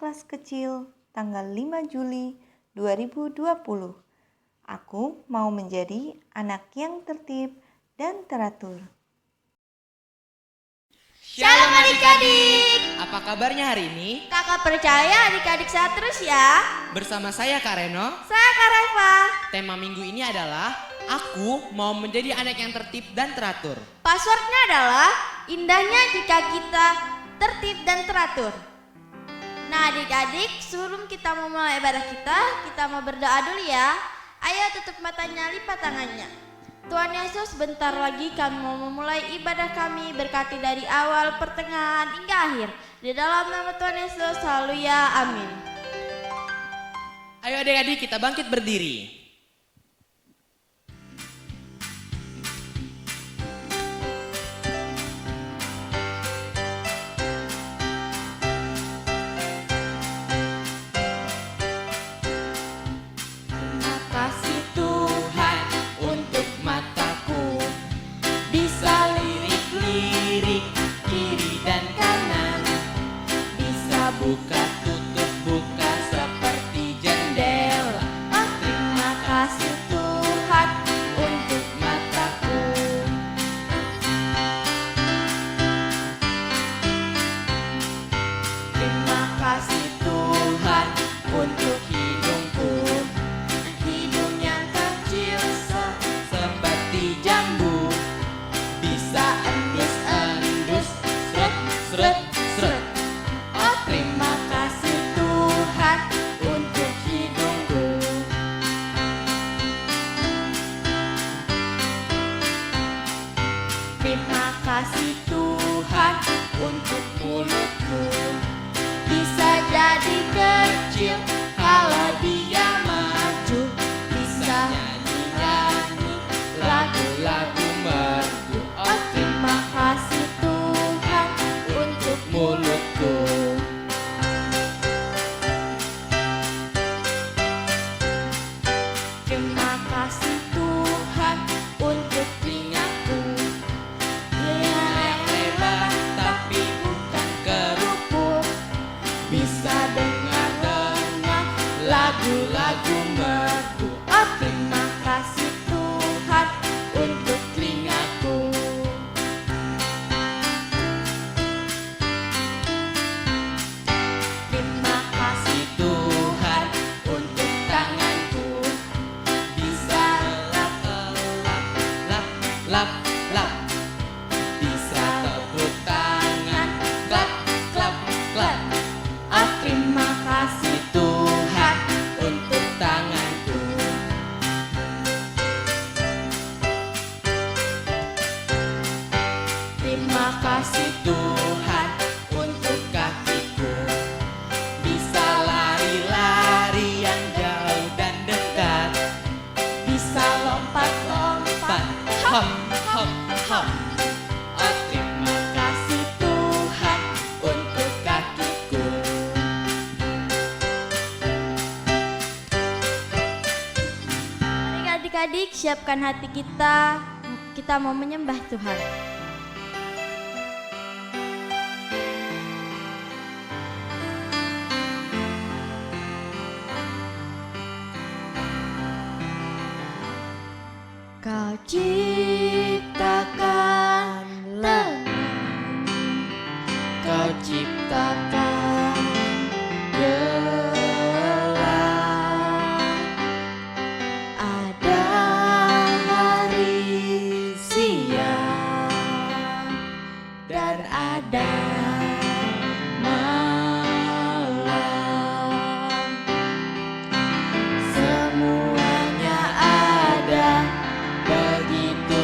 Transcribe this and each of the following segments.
kelas kecil tanggal 5 Juli 2020. Aku mau menjadi anak yang tertib dan teratur. Shalom adik-adik. Apa kabarnya hari ini? Kakak percaya adik-adik sehat terus ya. Bersama saya Kak Reno. Saya Kak Reva. Tema minggu ini adalah aku mau menjadi anak yang tertib dan teratur. Passwordnya adalah indahnya jika kita tertib dan teratur. Nah adik-adik, sebelum kita memulai ibadah kita mau berdoa dulu ya. Ayo tutup matanya, lipat tangannya. Tuhan Yesus, sebentar lagi kami mau memulai ibadah kami, berkati dari awal, pertengahan, hingga akhir. Di dalam nama Tuhan Yesus, haleluya, amin. Ayo adik-adik, kita bangkit berdiri. Buka tutup buka seperti jendela. Oh, terima kasih Tuhan untuk mataku. Terima kasih Tuhan untuk hidungku. Hidung yang kecil seperti jambu, bisa endus-endus, seret, seret, seret. Terima kasih Tuhan untuk hidungku. Terima kasih Tuhan untuk mulutku. Bisa jadi kecil kalau dia maju. Bisa nyanyi-nyanyi lagu-lagu merdu. Oh, terima kasih Tuhan untuk mulutku. Terima kasih Tuhan untuk telingaku. Telinga lebar tapi bukan kerupuk. Bisa dengar-dengar lagu-lagu merdu. Oh, terima kasih Tuhan untuk telingaku. Terima kasih Tuhan untuk tanganku. Bisa lap, lap, lap, lap. Bisa tepuk tangan, klap, klap, klap. Oh, terima kasih Tuhan untuk tanganku. Terima kasih Tuhan untuk kakiku. Bisa lari-lari yang jauh dan dekat. Bisa lompat-lompat, hop, hop, hop. Oh, terima kasih Tuhan untuk kakiku. Mari adik-adik siapkan hati kita mau menyembah Tuhan. Kau ciptakan Langit, Kau ciptakan gelar. Ada hari siang dan ada malam. Semuanya ada begitu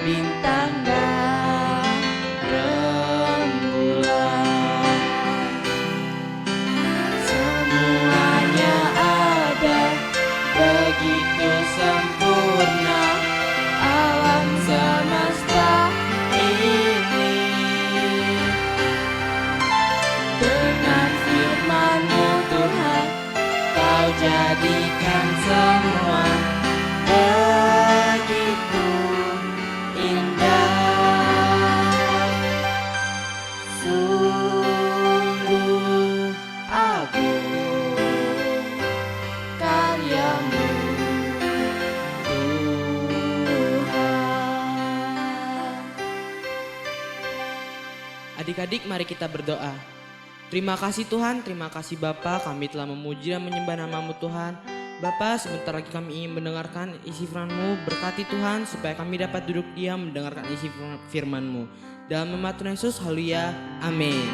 bintang dan rembulan. Semuanya ada begitu sempurna, alam semesta ini. Dengan firman-Mu Tuhan, Kau jadikan semua begitu indah. Sungguh agung karya-Mu Tuhan. Adik-adik, mari kita berdoa. Terima kasih Tuhan, terima kasih Bapa, kami telah memuji dan menyembah nama-Mu Tuhan. Bapa, sebentar lagi kami ingin mendengarkan isi firman-Mu. Berkati Tuhan supaya kami dapat duduk diam mendengarkan isi firman-Mu. Dalam nama Tuhan Yesus, haleluya, amin.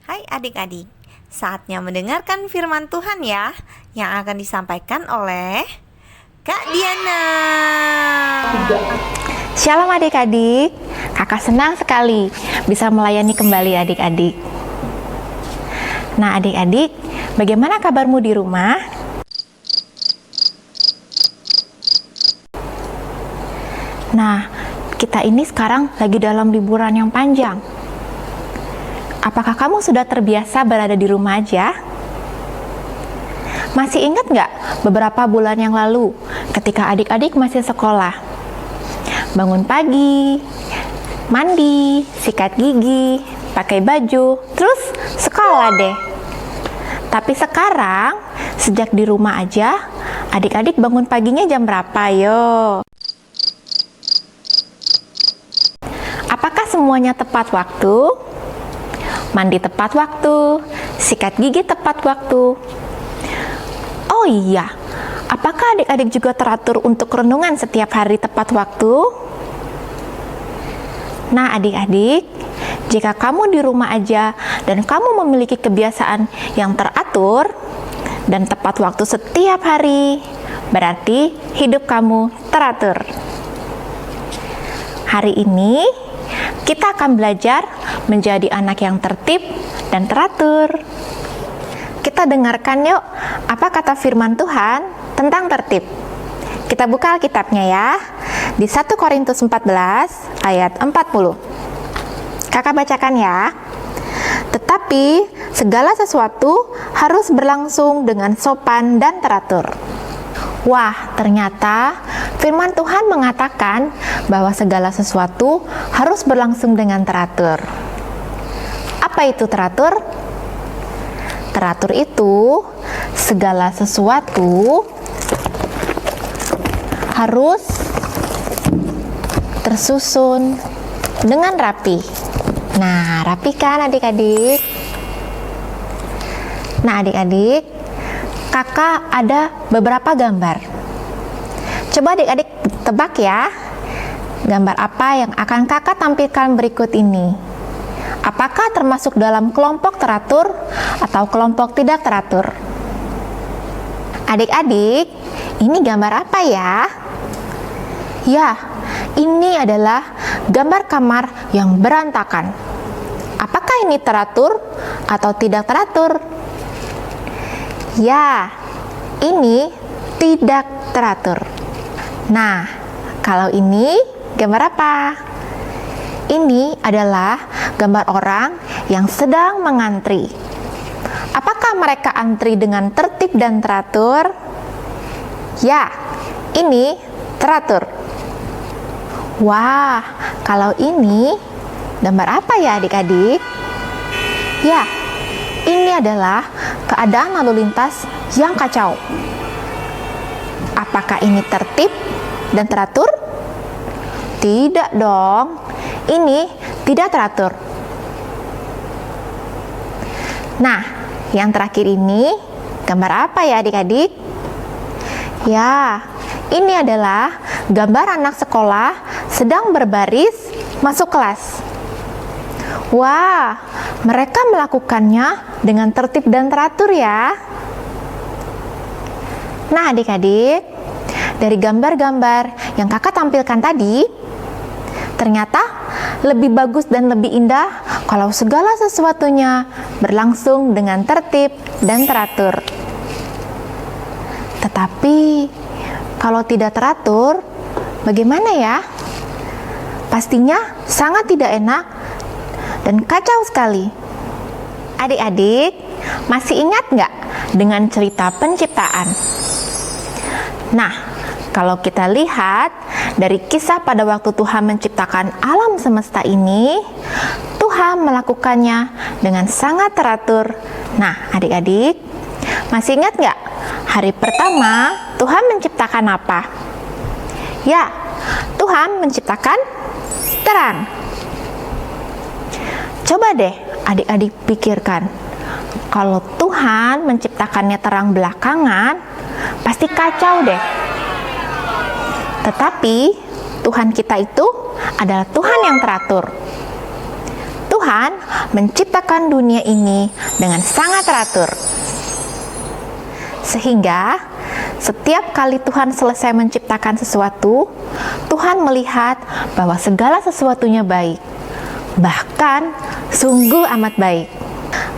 Hai adik-adik, saatnya mendengarkan firman Tuhan ya, yang akan disampaikan oleh Kak Diana. Shalom adik-adik, kakak senang sekali bisa melayani kembali adik-adik. Nah adik-adik, bagaimana kabarmu di rumah? Nah, kita ini sekarang lagi dalam liburan yang panjang. Apakah kamu sudah terbiasa berada di rumah aja? Masih ingat nggak beberapa bulan yang lalu ketika adik-adik masih sekolah? Bangun pagi, mandi, sikat gigi, pakai baju, terus sekolah deh. Tapi sekarang, sejak di rumah aja, adik-adik bangun paginya jam berapa yo? Apakah semuanya tepat waktu? Mandi tepat waktu, sikat gigi tepat waktu. Oh iya, apakah adik-adik juga teratur untuk renungan setiap hari tepat waktu? Nah adik-adik, jika kamu di rumah aja dan kamu memiliki kebiasaan yang teratur dan tepat waktu setiap hari, berarti hidup kamu teratur. Hari ini kita akan belajar menjadi anak yang tertib dan teratur. Kita dengarkan yuk apa kata firman Tuhan tentang tertib. Kita buka Alkitabnya ya, di 1 Korintus 14 ayat 40. Kakak bacakan ya. Tetapi segala sesuatu harus berlangsung dengan sopan dan teratur. Wah, ternyata firman Tuhan mengatakan bahwa segala sesuatu harus berlangsung dengan teratur. Apa itu teratur? Teratur itu segala sesuatu harus tersusun dengan rapi. Nah, rapi kan adik-adik? Nah, adik-adik, kakak ada beberapa gambar. Coba adik-adik tebak ya, gambar apa yang akan kakak tampilkan berikut ini? Apakah termasuk dalam kelompok teratur atau kelompok tidak teratur? Adik-adik, ini gambar apa ya? Ya, ini adalah gambar kamar yang berantakan. Apakah ini teratur atau tidak teratur? Ya, ini tidak teratur. Nah, kalau ini gambar apa? Ini adalah gambar orang yang sedang mengantri. Apakah mereka antri dengan tertib dan teratur? Ya, ini teratur. Wah, kalau ini gambar apa ya adik-adik? Ya, ini adalah keadaan lalu lintas yang kacau. Apakah ini tertib dan teratur? Tidak dong, ini tidak teratur. Nah, yang terakhir ini gambar apa ya adik-adik? Ya, ini adalah gambar anak sekolah sedang berbaris masuk kelas. Wah, mereka melakukannya dengan tertib dan teratur ya. Nah adik-adik, dari gambar-gambar yang kakak tampilkan tadi, ternyata lebih bagus dan lebih indah kalau segala sesuatunya berlangsung dengan tertib dan teratur. Tetapi kalau tidak teratur, bagaimana ya? Pastinya sangat tidak enak dan kacau sekali. Adik-adik, masih ingat nggak dengan cerita penciptaan? Nah, kalau kita lihat dari kisah pada waktu Tuhan menciptakan alam semesta ini, Tuhan melakukannya dengan sangat teratur. Nah, adik-adik, masih ingat nggak hari pertama Tuhan menciptakan apa? Ya, Tuhan menciptakan terang. Coba deh adik-adik pikirkan, kalau Tuhan menciptakannya terang belakangan, pasti kacau deh. Tetapi Tuhan kita itu adalah Tuhan yang teratur. Tuhan menciptakan dunia ini dengan sangat teratur. Sehingga setiap kali Tuhan selesai menciptakan sesuatu, Tuhan melihat bahwa segala sesuatunya baik. Bahkan sungguh amat baik.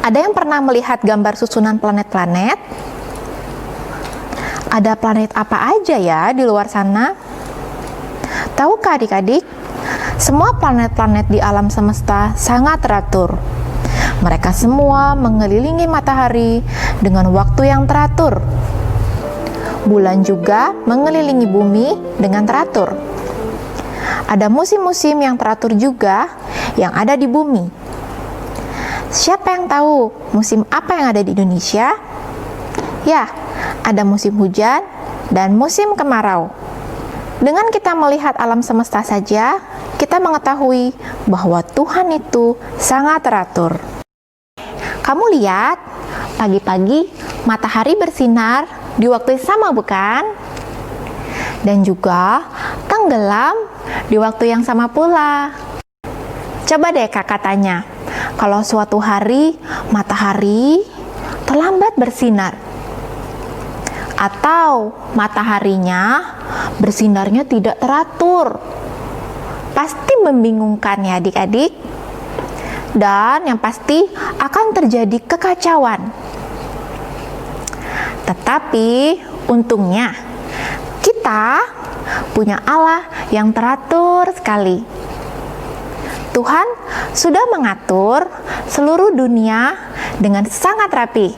Ada yang pernah melihat gambar susunan planet-planet? Ada planet apa aja ya di luar sana? Tahukah adik-adik? Semua planet-planet di alam semesta sangat teratur. Mereka semua mengelilingi matahari dengan waktu yang teratur. Bulan juga mengelilingi bumi dengan teratur. Ada musim-musim yang teratur juga yang ada di bumi. Siapa yang tahu musim apa yang ada di Indonesia? Ya, ada musim hujan dan musim kemarau. Dengan kita melihat alam semesta saja, kita mengetahui bahwa Tuhan itu sangat teratur. Kamu lihat, pagi-pagi matahari bersinar di waktu yang sama, bukan? Dan juga tenggelam di waktu yang sama pula. Coba deh kakak tanya, kalau suatu hari matahari terlambat bersinar, atau mataharinya bersinarnya tidak teratur, pasti membingungkan ya adik-adik. Dan yang pasti akan terjadi kekacauan. Tetapi untungnya kita punya Allah yang teratur sekali. Tuhan sudah mengatur seluruh dunia dengan sangat rapi,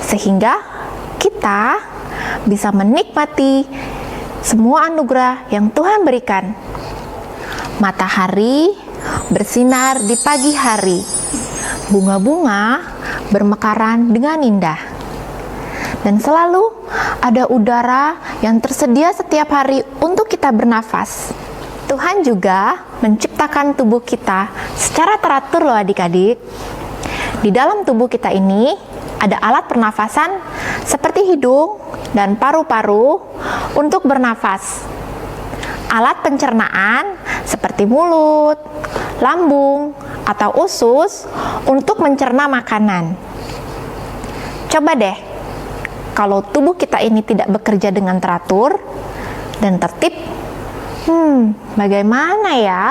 sehingga kita bisa menikmati semua anugerah yang Tuhan berikan. Matahari bersinar di pagi hari, bunga-bunga bermekaran dengan indah, dan selalu ada udara yang tersedia setiap hari untuk kita bernafas. Tuhan juga menciptakan tubuh kita secara teratur loh adik-adik. Di dalam tubuh kita ini ada alat pernafasan seperti hidung dan paru-paru untuk bernafas. Alat pencernaan seperti mulut, lambung, atau usus untuk mencerna makanan. Coba deh, kalau tubuh kita ini tidak bekerja dengan teratur dan tertib, bagaimana ya?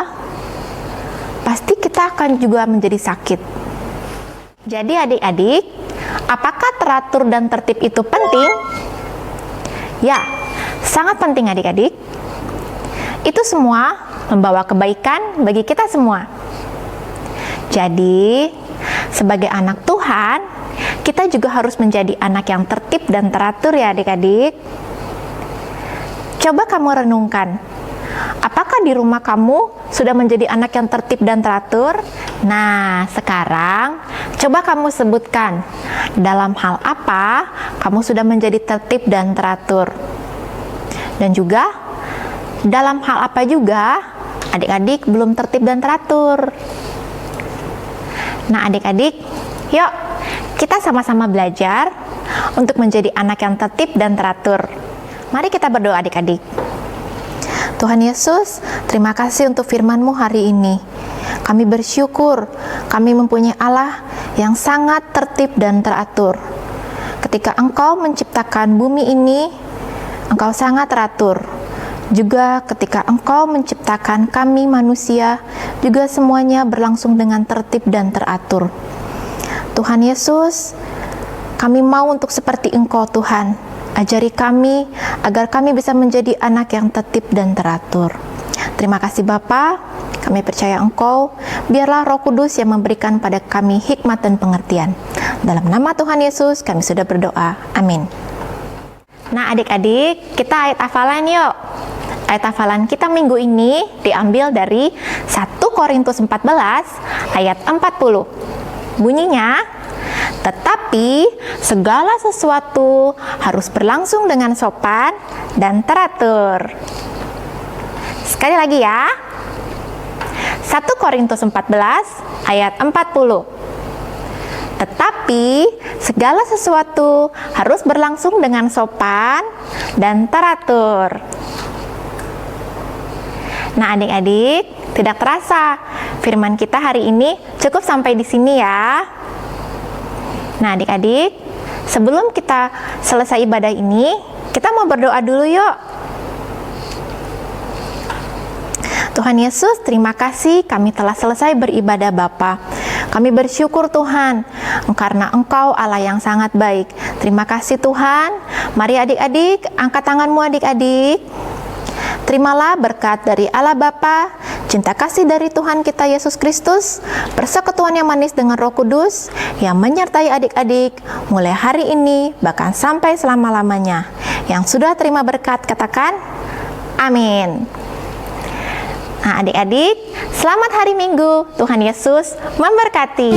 Pasti kita akan juga menjadi sakit. Jadi adik-adik, apakah teratur dan tertib itu penting? Ya, sangat penting adik-adik. Itu semua membawa kebaikan bagi kita semua. Jadi, sebagai anak Tuhan, kita juga harus menjadi anak yang tertib dan teratur ya adik-adik. Coba kamu renungkan, apakah di rumah kamu sudah menjadi anak yang tertib dan teratur? Nah, sekarang coba kamu sebutkan dalam hal apa kamu sudah menjadi tertib dan teratur. Dan juga dalam hal apa juga adik-adik belum tertib dan teratur. Nah adik-adik, yuk kita sama-sama belajar untuk menjadi anak yang tertib dan teratur. Mari kita berdoa adik-adik. Tuhan Yesus, terima kasih untuk firman-Mu hari ini. Kami bersyukur kami mempunyai Allah yang sangat tertib dan teratur. Ketika Engkau menciptakan bumi ini, Engkau sangat teratur. Juga ketika Engkau menciptakan kami manusia, juga semuanya berlangsung dengan tertib dan teratur. Tuhan Yesus, kami mau untuk seperti Engkau Tuhan. Ajari kami agar kami bisa menjadi anak yang tertib dan teratur. Terima kasih Bapa, kami percaya Engkau, biarlah Roh Kudus yang memberikan pada kami hikmat dan pengertian. Dalam nama Tuhan Yesus kami sudah berdoa, amin. Nah adik-adik, kita ayat hafalan yuk. Ayat hafalan kita minggu ini diambil dari 1 Korintus 14 ayat 40. Bunyinya, tetapi segala sesuatu harus berlangsung dengan sopan dan teratur. Sekali lagi ya. 1 Korintus 14 ayat 40. Tetapi segala sesuatu harus berlangsung dengan sopan dan teratur. Nah, adik-adik, tidak terasa firman kita hari ini cukup sampai di sini ya. Nah, adik-adik, sebelum kita selesai ibadah ini, kita mau berdoa dulu yuk. Tuhan Yesus, terima kasih kami telah selesai beribadah Bapa. Kami bersyukur Tuhan, karena Engkau Allah yang sangat baik. Terima kasih Tuhan. Mari adik-adik, angkat tanganmu adik-adik. Terimalah berkat dari Allah Bapa, cinta kasih dari Tuhan kita Yesus Kristus, persekutuan yang manis dengan Roh Kudus yang menyertai adik-adik mulai hari ini bahkan sampai selama-lamanya. Yang sudah terima berkat katakan amin. Nah adik-adik, selamat hari Minggu. Tuhan Yesus memberkati.